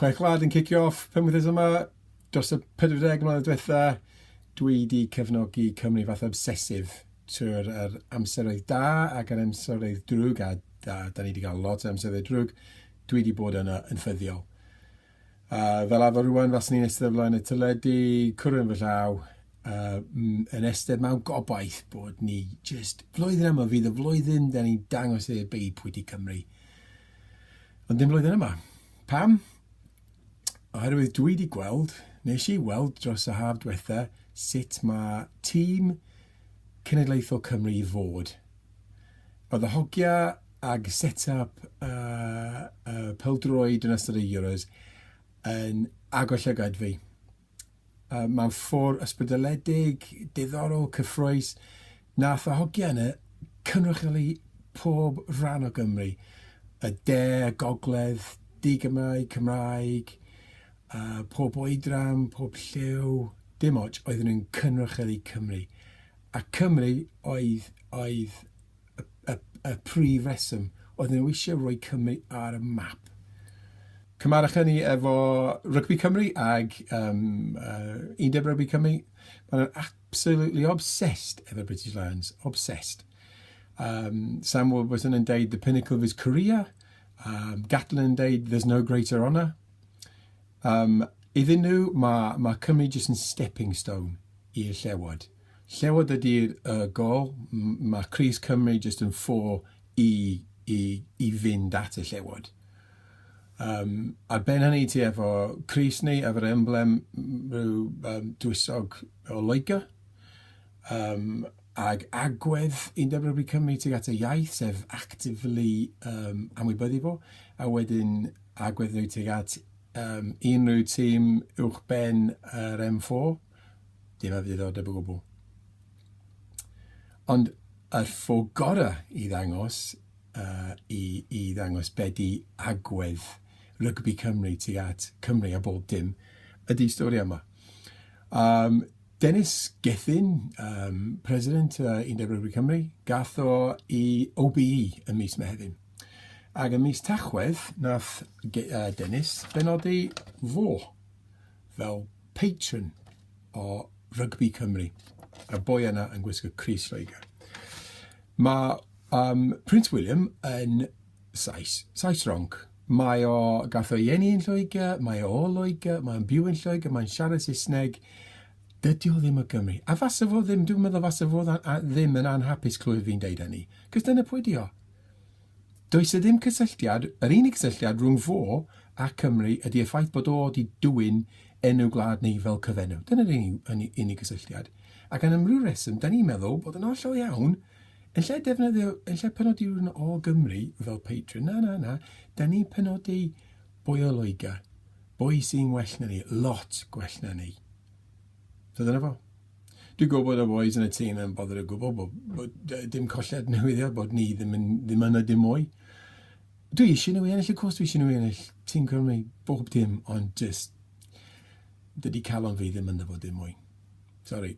Chwech glad yn cicio off penwythnos yma, dros y 40 mlynedd diwetha, dwi wedi cefnogi Cymru fath obsesif trwy'r amseroedd da ac yr amseroedd drwg, a da ni wedi cael lot o amseroedd drwg, dwi wedi bod yna yn ffyddiol. Fel arfer rwan, fas ni'n eistedd flaen y tyledu, cwrw yn fy llaw, yn eistedd mewn gobaith bod ni just flwyddyn yma fydd y flwyddyn da ni dangos i'r byd pwy di Cymru. Ond dim flwyddyn yma. Pam? Oherwydd dwi wedi gweld, nes I weld dros y haf diwetha, sut mae tîm Cenedlaethol Cymru I fod. Oedd y hogia ag set-up pêl-droed yn ystod y Euros yn agor llygad fi. Mae'n ffordd ysbrydoledig, diddorol, cyffroes. Nath y hogia yna cynrychioli pob rhan o Gymru. Y de, gogledd, di-Gymraeg, Cymraeg, pob oedran, pob lliw, dim ots, oedden nhw'n cynrychioli Cymru. A Cymru oedd y prif reswm. Oedden nhw eisiau rhoi Cymru ar y map. Cymarach hynny efo rygbi Cymru ag undeb rygbi Cymru. Maen nhw'n absolutely obsessed efo British Lions. Obsessed. Sam Wilburton yn deud the pinnacle of his career. Gatlin yn deud there's no greater honour. Iddyn nhw, mae Cymru just yn stepping stone i'r llewod. Llewod ydy'r gol. Mae Cris Cymru just yn ffôr I fynd at y llewod. Ar ben hynny ti efo Cris ni, efo'r emblem rhyw dwysog o Loegr. Ag agwedd undeb rygbi Cymru tuag at y iaith, sef actively amwybyddu fo. A wedyn agwedd nhw tuag at unrhyw tîm uwch ben yr M4. Dim a fydd o dyb o gwbl. Ond yr ffwr gorau I ddangos, I ddangos be di agwedd rygbi Cymru tuag at Cymru a bob dim, ydy stori yma. Dennis Gethin, president undeb rygbi Cymru, gath o I OBE yn mis Mehefin. Ac yn mis Tachwedd, nath Dennis benodi fo fel patron o rygbi Cymru. Y boi yna yn gwisgo Cris Loegr. Mae Prince William yn Sais ronc. Mae o gath o ieni yn Lloegr, mae o Loegr, mae'n byw yn Lloegr, mae'n siarad Saesneg. Dydy o ddim o Gymru. A fasa fo ddim, dwi'n meddwl fasa fo ddim yn anhapus clywed fi'n deud hynny. Cos dyna pwy di o. Does y ddim cysylltiad, yr unig cysylltiad rhwng fo a Cymru ydy y ffaith bod o wedi dwyn enw gwlad ni fel cyfenw. Dyna'r unig cysylltiad. Ac yn ymrhyw reswm, da ni'n meddwl bod yn hollol iawn, yn lle defnyddio, yn lle penodi rhywun o Gymru fel patron, na, da ni'n penodi boi o Loegr, boi sy'n well na ni, lot gwell na ni. So dyna fo. Dwi'n gwybod bod y boys yn y tîm yn boddor o gwbl, bod dim colled newyddiad, bod ni ddim yna dim mwy. Dwi eisiau nhw ennill, of course dwi eisiau nhw ennill. Tîm Cymru, bob dim, ond just, dydy calon fi ddim yna fod dim mwy. Sorry.